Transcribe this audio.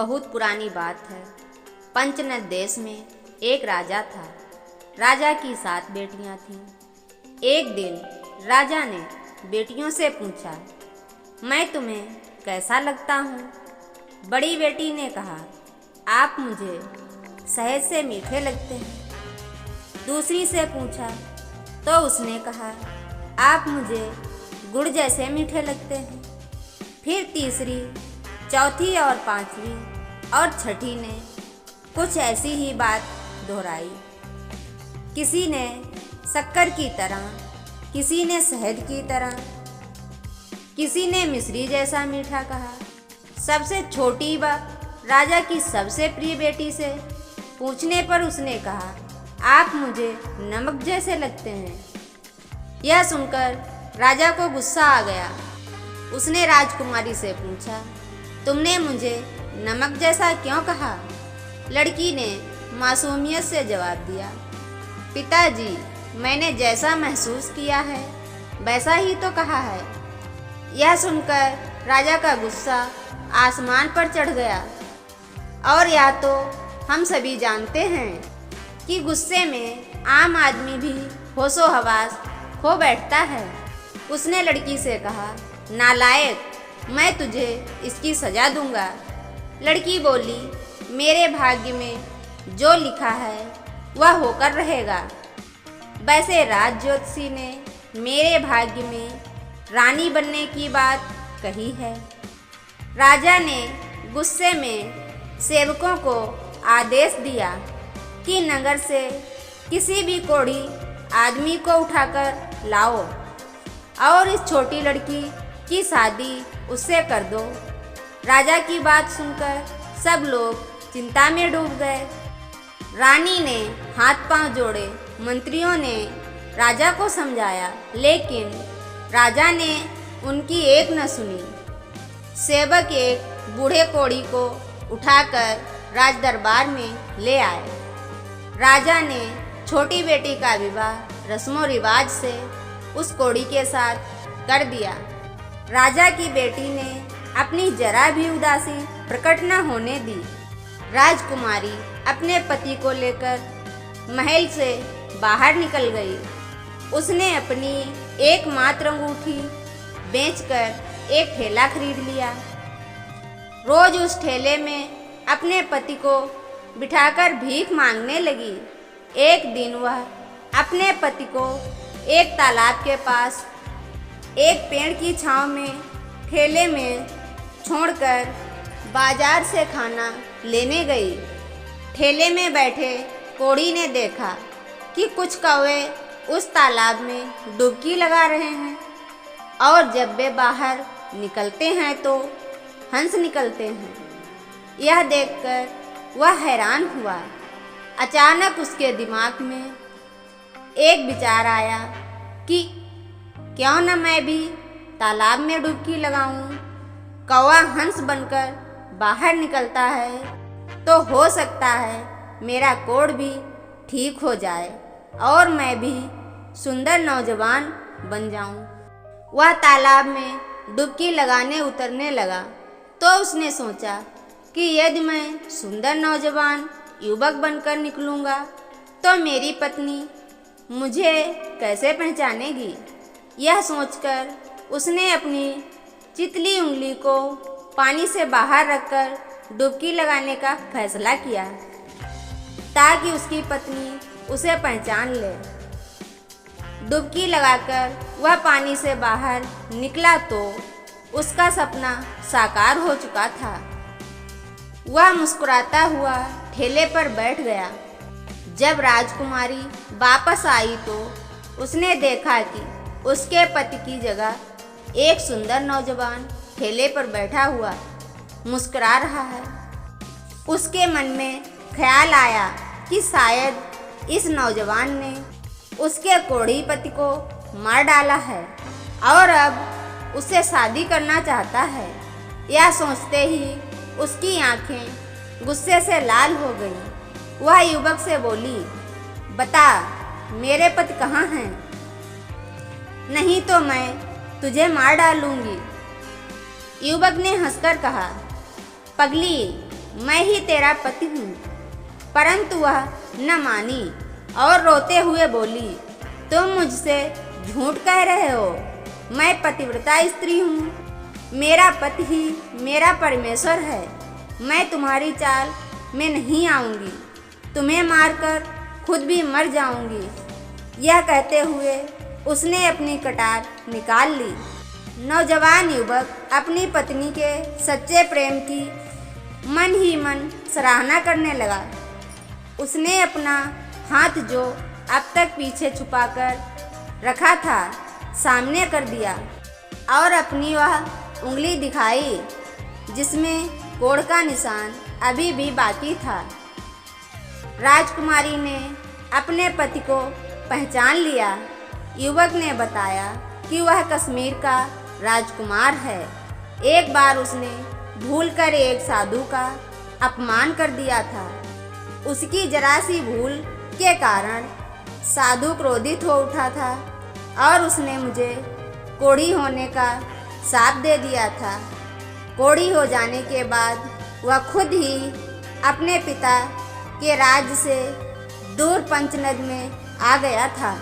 बहुत पुरानी बात है। पंचनद देश में एक राजा था। राजा की 7 बेटियां थीं। एक दिन राजा ने बेटियों से पूछा, मैं तुम्हें कैसा लगता हूँ? बड़ी बेटी ने कहा, आप मुझे शहद से मीठे लगते हैं। दूसरी से पूछा तो उसने कहा, आप मुझे गुड़ जैसे मीठे लगते हैं। फिर तीसरी, चौथी और पांचवी और छठी ने कुछ ऐसी ही बात दोहराई। किसी ने शक्कर की तरह, किसी ने शहद की तरह, किसी ने मिश्री जैसा मीठा कहा। सबसे छोटी व राजा की सबसे प्रिय बेटी से पूछने पर उसने कहा, आप मुझे नमक जैसे लगते हैं। यह सुनकर राजा को गुस्सा आ गया। उसने राजकुमारी से पूछा, तुमने मुझे नमक जैसा क्यों कहा? लड़की ने मासूमियत से जवाब दिया, पिताजी, मैंने जैसा महसूस किया है वैसा ही तो कहा है। यह सुनकर राजा का गुस्सा आसमान पर चढ़ गया। और या तो हम सभी जानते हैं कि गुस्से में आम आदमी भी होशो हवास खो बैठता है। उसने लड़की से कहा, नालायक, मैं तुझे इसकी सजा दूंगा। लड़की बोली, मेरे भाग्य में जो लिखा है वह होकर रहेगा। वैसे राज ज्योतिषी ने मेरे भाग्य में रानी बनने की बात कही है। राजा ने गुस्से में सेवकों को आदेश दिया कि नगर से किसी भी कोढ़ी आदमी को उठाकर लाओ और इस छोटी लड़की की शादी उससे कर दो। राजा की बात सुनकर सब लोग चिंता में डूब गए। रानी ने हाथ पांव जोड़े। मंत्रियों ने राजा को समझाया, लेकिन राजा ने उनकी एक न सुनी। सेवक एक बूढ़े कोढ़ी को उठाकर राज दरबार में ले आए। राजा ने छोटी बेटी का विवाह रस्मों रिवाज से उस कोढ़ी के साथ कर दिया। राजा की बेटी ने अपनी जरा भी उदासी प्रकट न होने दी। राजकुमारी अपने पति को लेकर महल से बाहर निकल गई। उसने अपनी एकमात्र अंगूठी बेचकर एक ठेला खरीद लिया। रोज उस ठेले में अपने पति को बिठाकर भीख मांगने लगी। एक दिन वह अपने पति को एक तालाब के पास एक पेड़ की छांव में ठेले में छोड़कर बाजार से खाना लेने गई। ठेले में बैठे कोढ़ी ने देखा कि कुछ कौवे उस तालाब में डुबकी लगा रहे हैं और जब वे बाहर निकलते हैं तो हंस निकलते हैं। यह देखकर वह हैरान हुआ। अचानक उसके दिमाग में एक विचार आया कि क्यों न मैं भी तालाब में डुबकी लगाऊं। कौवा हंस बनकर बाहर निकलता है तो हो सकता है मेरा कोढ़ भी ठीक हो जाए और मैं भी सुंदर नौजवान बन जाऊं। वह तालाब में डुबकी लगाने उतरने लगा तो उसने सोचा कि यदि मैं सुंदर नौजवान युवक बनकर निकलूंगा तो मेरी पत्नी मुझे कैसे पहचानेगी। यह सोचकर उसने अपनी चितली उंगली को पानी से बाहर रखकर डुबकी लगाने का फैसला किया ताकि उसकी पत्नी उसे पहचान ले। डुबकी लगाकर वह पानी से बाहर निकला तो उसका सपना साकार हो चुका था। वह मुस्कुराता हुआ ठेले पर बैठ गया। जब राजकुमारी वापस आई तो उसने देखा कि उसके पति की जगह एक सुंदर नौजवान ठेले पर बैठा हुआ मुस्कुरा रहा है। उसके मन में ख्याल आया कि शायद इस नौजवान ने उसके कोढ़ी पति को मार डाला है और अब उससे शादी करना चाहता है। यह सोचते ही उसकी आंखें गुस्से से लाल हो गईं। वह युवक से बोली, बता, मेरे पति कहाँ हैं? नहीं तो मैं तुझे मार डालूंगी। युवक ने हंसकर कहा, पगली, मैं ही तेरा पति हूँ। परंतु वह न मानी और रोते हुए बोली, तुम मुझसे झूठ कह रहे हो। मैं पतिव्रता स्त्री हूँ, मेरा पति ही मेरा परमेश्वर है। मैं तुम्हारी चाल में नहीं आऊँगी, तुम्हें मारकर खुद भी मर जाऊँगी। यह कहते हुए उसने अपनी कटार निकाल ली। नौजवान युवक अपनी पत्नी के सच्चे प्रेम की मन ही मन सराहना करने लगा। उसने अपना हाथ जो अब तक पीछे छुपाकर रखा था सामने कर दिया और अपनी वह उंगली दिखाई जिसमें कोढ़ का निशान अभी भी बाकी था। राजकुमारी ने अपने पति को पहचान लिया। युवक ने बताया कि वह कश्मीर का राजकुमार है। एक बार उसने भूलकर एक साधु का अपमान कर दिया था। उसकी जरा सी भूल के कारण साधु क्रोधित हो उठा था और उसने मुझे कोढ़ी होने का शाप दे दिया था। कोढ़ी हो जाने के बाद वह खुद ही अपने पिता के राज्य से दूर पंचनद में आ गया था।